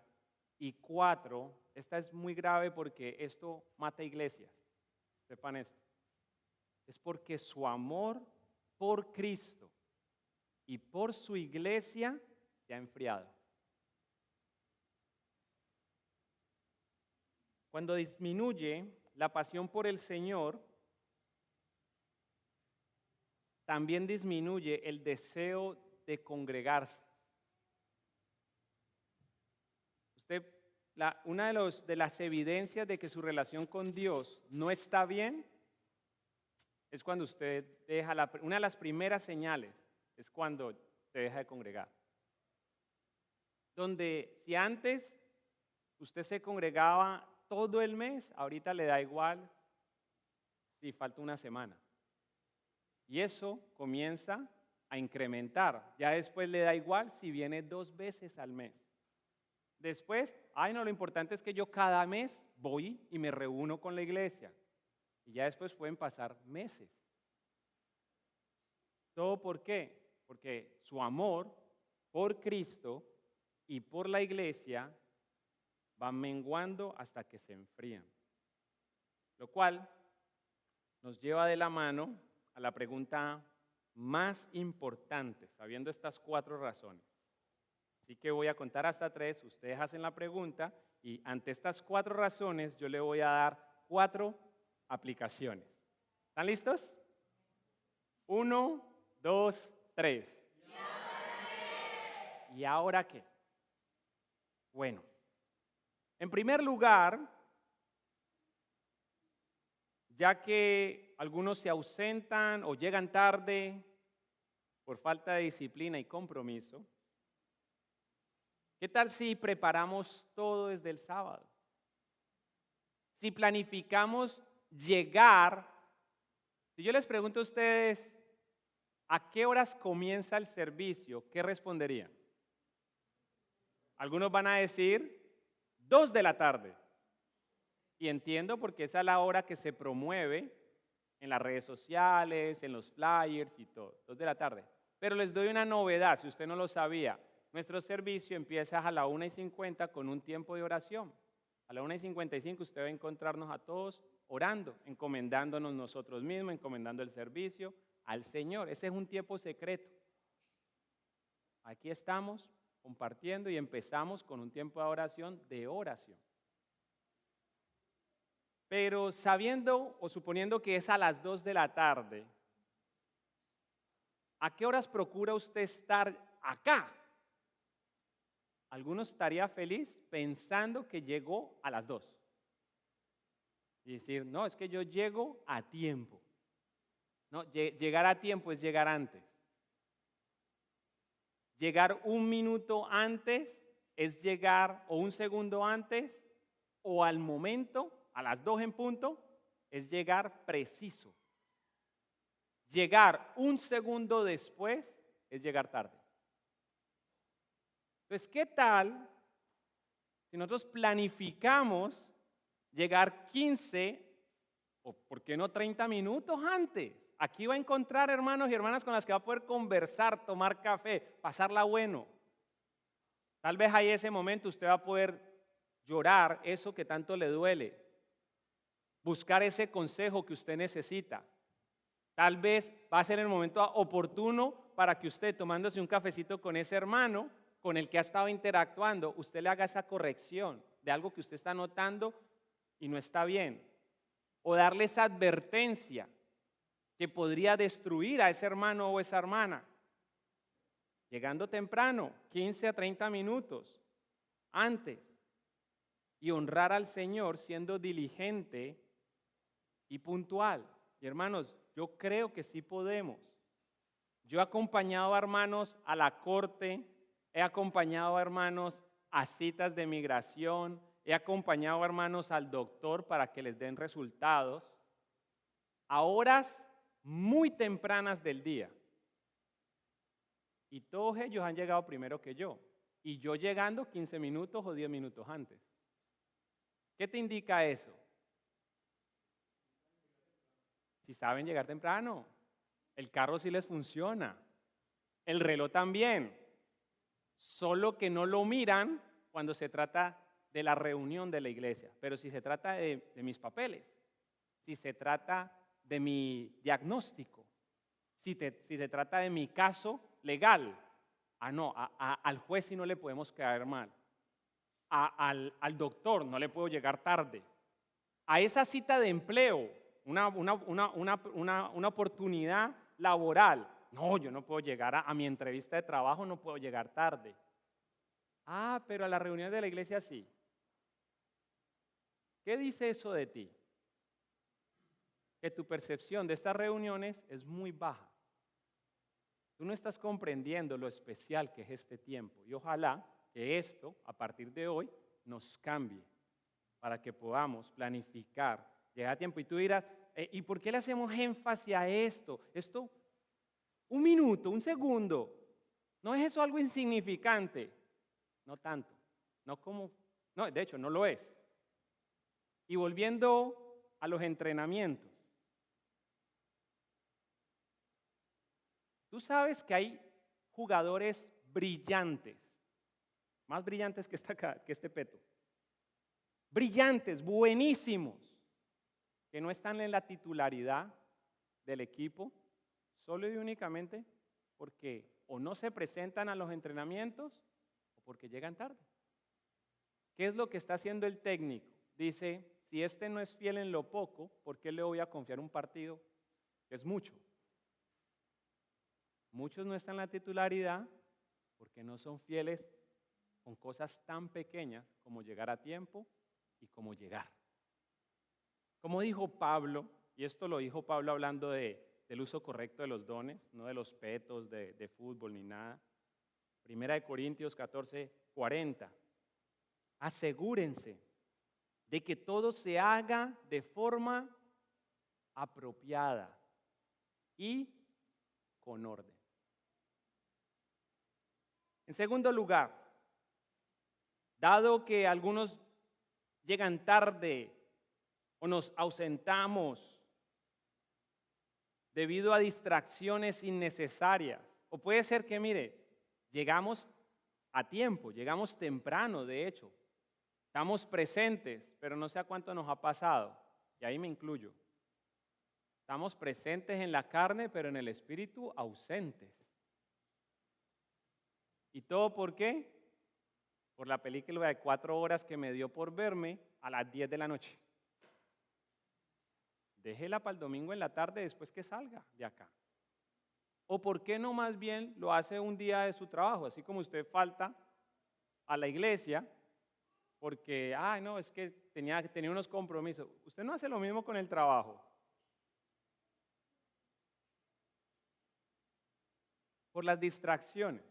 Speaker 1: Y 4, esta es muy grave porque esto mata iglesias. Sepan esto. Es porque su amor por Cristo y por su iglesia se ha enfriado. Cuando disminuye la pasión por el Señor, también disminuye el deseo de congregarse. Una de las evidencias de que su relación con Dios no está bien es cuando usted deja, una de las primeras señales es cuando se deja de congregar. Donde si antes usted se congregaba todo el mes, ahorita le da igual si falta una semana. Y eso comienza a incrementar. Ya después le da igual si viene 2 veces al mes. Después, ay no, lo importante es que yo cada mes voy y me reúno con la iglesia. Y ya después pueden pasar meses. ¿Todo por qué? Porque su amor por Cristo y por la iglesia va menguando hasta que se enfrían. Lo cual nos lleva de la mano a la pregunta más importante, sabiendo estas 4 razones. Así que voy a contar hasta 3, ustedes hacen la pregunta y ante estas 4 razones yo le voy a dar 4 aplicaciones. ¿Están listos? 1, 2, 3. ¿Y ahora qué? Bueno, en primer lugar, ya que algunos se ausentan o llegan tarde por falta de disciplina y compromiso, ¿qué tal si preparamos todo desde el sábado? Si planificamos llegar, si yo les pregunto a ustedes, ¿a qué horas comienza el servicio? ¿Qué responderían? Algunos van a decir 2 de la tarde. Y entiendo porque esa es la hora que se promueve en las redes sociales, en los flyers y todo, 2 de la tarde. Pero les doy una novedad, si usted no lo sabía. Nuestro servicio empieza a la 1:50 con un tiempo de oración. A la 1:55 usted va a encontrarnos a todos orando, encomendándonos nosotros mismos, encomendando el servicio al Señor. Ese es un tiempo secreto. Aquí estamos compartiendo y empezamos con un tiempo de oración. Pero sabiendo o suponiendo que es a las 2 de la tarde, ¿a qué horas procura usted estar acá? Algunos estaría feliz pensando que llegó a las 2. Y decir, no, es que yo llego a tiempo. No, llegar a tiempo es llegar antes. Llegar un minuto antes es llegar, o un segundo antes, o al momento, a las 2 en punto, es llegar preciso. Llegar un segundo después es llegar tarde. Entonces, ¿qué tal si nosotros planificamos llegar 15 o por qué no 30 minutos antes? Aquí va a encontrar hermanos y hermanas con las que va a poder conversar, tomar café, pasarla bueno. Tal vez ahí ese momento usted va a poder llorar eso que tanto le duele, buscar ese consejo que usted necesita. Tal vez va a ser el momento oportuno para que usted, tomándose un cafecito con ese hermano con el que ha estado interactuando, usted le haga esa corrección de algo que usted está notando y no está bien. O darle esa advertencia que podría destruir a ese hermano o esa hermana. Llegando temprano, 15 a 30 minutos antes. Y honrar al Señor siendo diligente y puntual. Y hermanos, yo creo que sí podemos. Yo he acompañado a hermanos a la corte, he acompañado a hermanos a citas de migración, he acompañado a hermanos al doctor para que les den resultados a horas muy tempranas del día. Y todos ellos han llegado primero que yo. Y yo llegando 15 minutos o 10 minutos antes. ¿Qué te indica eso? Si saben llegar temprano, el carro sí les funciona, el reloj también, solo que no lo miran cuando se trata de la reunión de la iglesia, pero si se trata de mis papeles, si se trata de mi diagnóstico, si se trata de mi caso legal, al juez sí no le podemos caer mal, al doctor no le puedo llegar tarde, a esa cita de empleo, una oportunidad laboral. No, yo no puedo llegar a mi entrevista de trabajo, no puedo llegar tarde. Ah, pero a la reunión de la iglesia sí. ¿Qué dice eso de ti? Que tu percepción de estas reuniones es muy baja. Tú no estás comprendiendo lo especial que es este tiempo. Y ojalá que esto, a partir de hoy, nos cambie para que podamos planificar, llegar a tiempo. Y tú dirás, ¿y por qué le hacemos énfasis a esto? Esto, un minuto, un segundo, ¿no es eso algo insignificante? No tanto, no, de hecho no lo es. Y volviendo a los entrenamientos, tú sabes que hay jugadores brillantes, más brillantes que este Peto, brillantes, buenísimos, que no están en la titularidad del equipo, solo y únicamente porque o no se presentan a los entrenamientos o porque llegan tarde. ¿Qué es lo que está haciendo el técnico? Dice, si este no es fiel en lo poco, ¿por qué le voy a confiar un partido que es mucho? Muchos no están en la titularidad porque no son fieles con cosas tan pequeñas como llegar a tiempo y como llegar. Como dijo Pablo, y esto lo dijo Pablo hablando del uso correcto de los dones, no de los petos de fútbol ni nada. Primera de Corintios 14:40. Asegúrense de que todo se haga de forma apropiada y con orden. En segundo lugar, dado que algunos llegan tarde o nos ausentamos debido a distracciones innecesarias, o puede ser que, mire, llegamos a tiempo, llegamos temprano, de hecho. Estamos presentes, pero no sé a cuánto nos ha pasado, y ahí me incluyo. Estamos presentes en la carne, pero en el espíritu ausentes. ¿Y todo por qué? Por la película de 4 horas que me dio por verme a las 10 de la noche. Déjela para el domingo en la tarde después que salga de acá. ¿O por qué no más bien lo hace un día de su trabajo? Así como usted falta a la iglesia porque, no, es que tenía unos compromisos. Usted no hace lo mismo con el trabajo. Por las distracciones.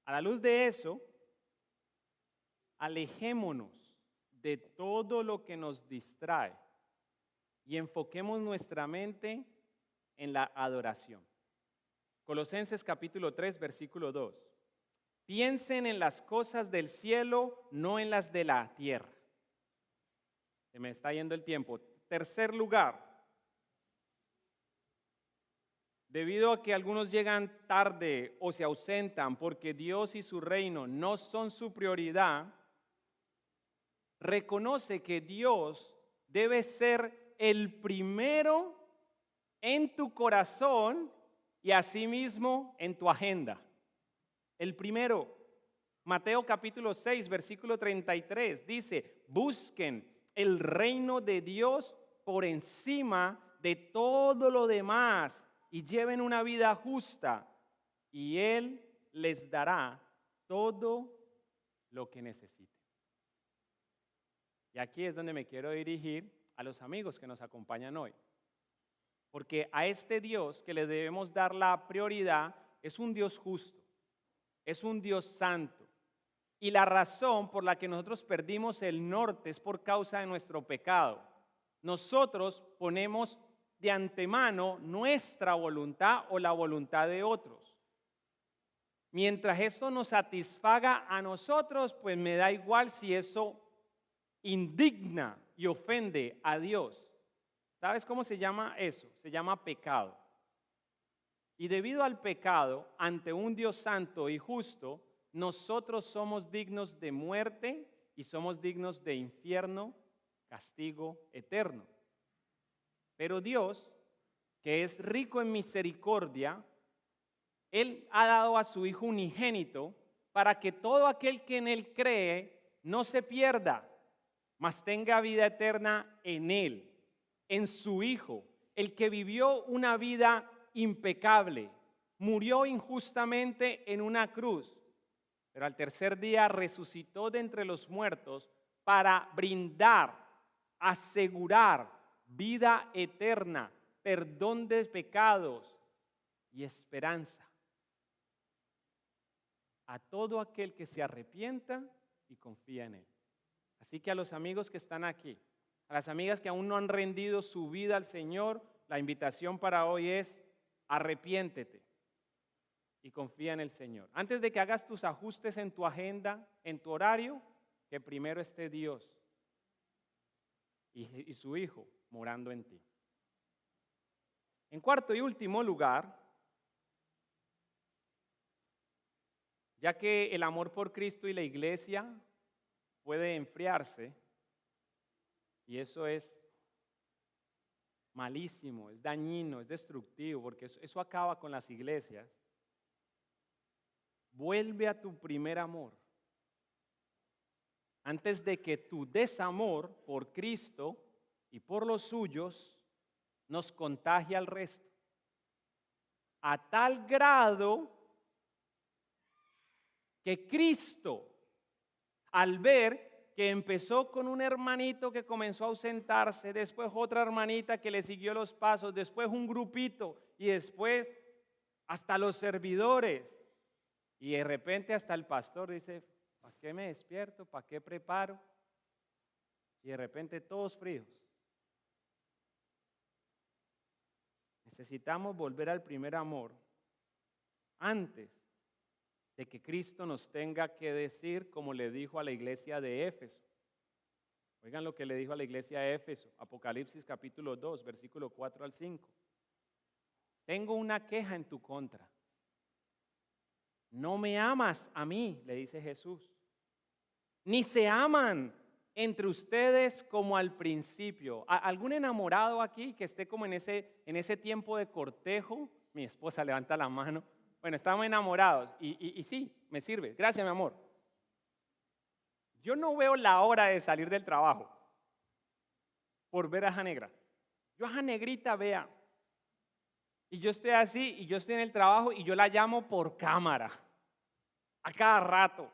Speaker 1: A la luz de eso, alejémonos de todo lo que nos distrae y enfoquemos nuestra mente en la adoración. Colosenses capítulo 3, versículo 2. Piensen en las cosas del cielo, no en las de la tierra. Se me está yendo el tiempo. Tercer lugar, debido a que algunos llegan tarde o se ausentan porque Dios y su reino no son su prioridad, reconoce que Dios debe ser el primero en tu corazón y asimismo en tu agenda. El primero, Mateo capítulo 6, versículo 33, dice, busquen el reino de Dios por encima de todo lo demás y lleven una vida justa y Él les dará todo lo que necesiten. Y aquí es donde me quiero dirigir a los amigos que nos acompañan hoy. Porque a este Dios que le debemos dar la prioridad es un Dios justo, es un Dios santo. Y la razón por la que nosotros perdimos el norte es por causa de nuestro pecado. Nosotros ponemos de antemano nuestra voluntad o la voluntad de otros. Mientras eso nos satisfaga a nosotros, pues me da igual si eso indigna y ofende a Dios. ¿Sabes cómo se llama eso? Se llama pecado. Y debido al pecado, ante un Dios santo y justo, nosotros somos dignos de muerte y somos dignos de infierno, castigo eterno. Pero Dios, que es rico en misericordia, Él ha dado a su Hijo unigénito para que todo aquel que en Él cree no se pierda, mas tenga vida eterna en Él, en su Hijo, el que vivió una vida impecable, murió injustamente en una cruz, pero al tercer día resucitó de entre los muertos para brindar, asegurar vida eterna, perdón de pecados y esperanza a todo aquel que se arrepienta y confía en Él. Así que a los amigos que están aquí, a las amigas que aún no han rendido su vida al Señor, la invitación para hoy es arrepiéntete y confía en el Señor. Antes de que hagas tus ajustes en tu agenda, en tu horario, que primero esté Dios y su Hijo morando en ti. En cuarto y último lugar, ya que el amor por Cristo y la iglesia puede enfriarse, y eso es malísimo, es dañino, es destructivo, porque eso acaba con las iglesias. Vuelve a tu primer amor. Antes de que tu desamor por Cristo y por los suyos nos contagie al resto. A tal grado que Cristo, al ver que empezó con un hermanito que comenzó a ausentarse, después otra hermanita que le siguió los pasos, después un grupito y después hasta los servidores. Y de repente hasta el pastor dice, ¿para qué me despierto? ¿Para qué preparo? Y de repente todos fríos. Necesitamos volver al primer amor antes de que Cristo nos tenga que decir como le dijo a la iglesia de Éfeso. Oigan lo que le dijo a la iglesia de Éfeso, Apocalipsis capítulo 2, versículo 4 al 5. Tengo una queja en tu contra. No me amas a mí, le dice Jesús. Ni se aman entre ustedes como al principio. ¿Algún enamorado aquí que esté como en ese tiempo de cortejo? Mi esposa levanta la mano. Bueno, estamos enamorados y sí, me sirve. Gracias, mi amor. Yo no veo la hora de salir del trabajo por ver a esa negra. Yo a esa negrita, vea. Y yo estoy así, y yo estoy en el trabajo y yo la llamo por cámara. A cada rato.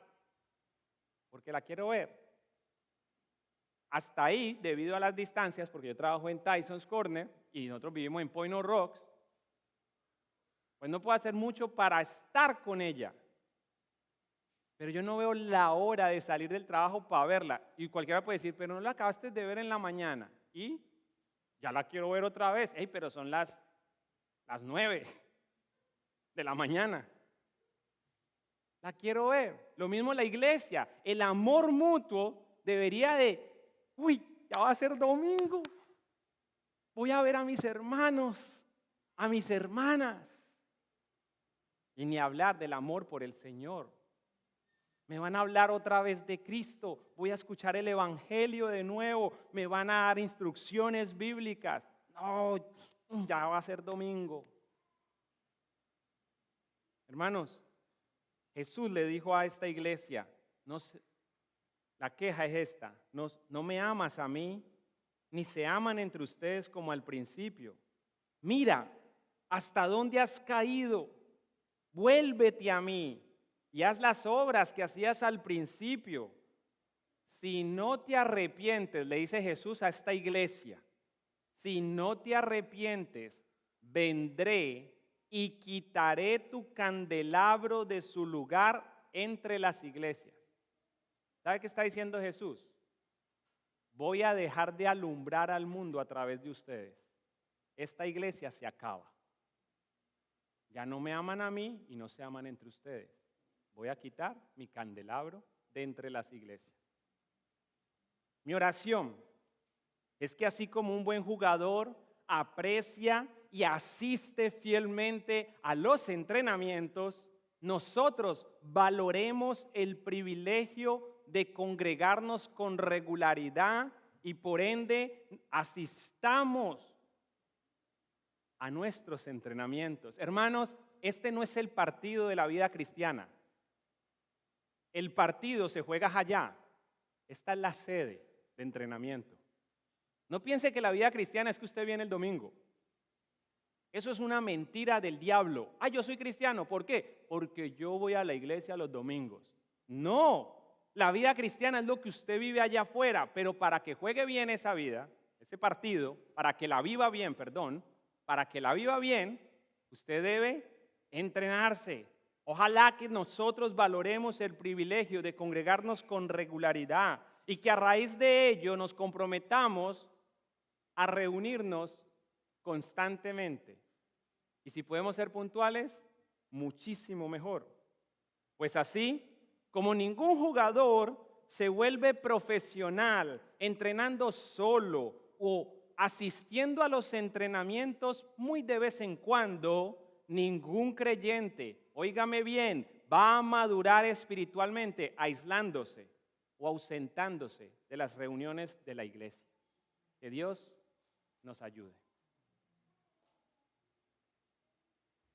Speaker 1: Porque la quiero ver. Hasta ahí, debido a las distancias, porque yo trabajo en Tyson's Corner y nosotros vivimos en Point of Rocks, pues no puedo hacer mucho para estar con ella. Pero yo no veo la hora de salir del trabajo para verla. Y cualquiera puede decir, pero no la acabaste de ver en la mañana. Y ya la quiero ver otra vez. Hey, pero son las 9 de la mañana. La quiero ver. Lo mismo la iglesia. El amor mutuo debería ya va a ser domingo. Voy a ver a mis hermanos, a mis hermanas. Y ni hablar del amor por el Señor. Me van a hablar otra vez de Cristo. Voy a escuchar el Evangelio de nuevo. Me van a dar instrucciones bíblicas. No, ya va a ser domingo. Hermanos, Jesús le dijo a esta iglesia, la queja es esta, no me amas a mí, ni se aman entre ustedes como al principio. Mira, ¿hasta dónde has caído? Vuélvete a mí y haz las obras que hacías al principio. Si no te arrepientes, le dice Jesús a esta iglesia, si no te arrepientes, vendré y quitaré tu candelabro de su lugar entre las iglesias. ¿Sabe qué está diciendo Jesús? Voy a dejar de alumbrar al mundo a través de ustedes. Esta iglesia se acaba. Ya no me aman a mí y no se aman entre ustedes. Voy a quitar mi candelabro de entre las iglesias. Mi oración es que así como un buen jugador aprecia y asiste fielmente a los entrenamientos, nosotros valoremos el privilegio de congregarnos con regularidad y por ende asistamos a nuestros entrenamientos. Hermanos, este no es el partido de la vida cristiana. El partido se juega allá. Esta es la sede de entrenamiento. No piense que la vida cristiana es que usted viene el domingo. Eso es una mentira del diablo. Yo soy cristiano. ¿Por qué? Porque yo voy a la iglesia los domingos. No, la vida cristiana es lo que usted vive allá afuera, pero para que juegue bien esa vida, ese partido, para que la viva bien, usted debe entrenarse. Ojalá que nosotros valoremos el privilegio de congregarnos con regularidad y que a raíz de ello nos comprometamos a reunirnos constantemente. Y si podemos ser puntuales, muchísimo mejor. Pues así, como ningún jugador se vuelve profesional entrenando solo o asistiendo a los entrenamientos muy de vez en cuando, ningún creyente, óigame bien, va a madurar espiritualmente aislándose o ausentándose de las reuniones de la iglesia. Que Dios nos ayude.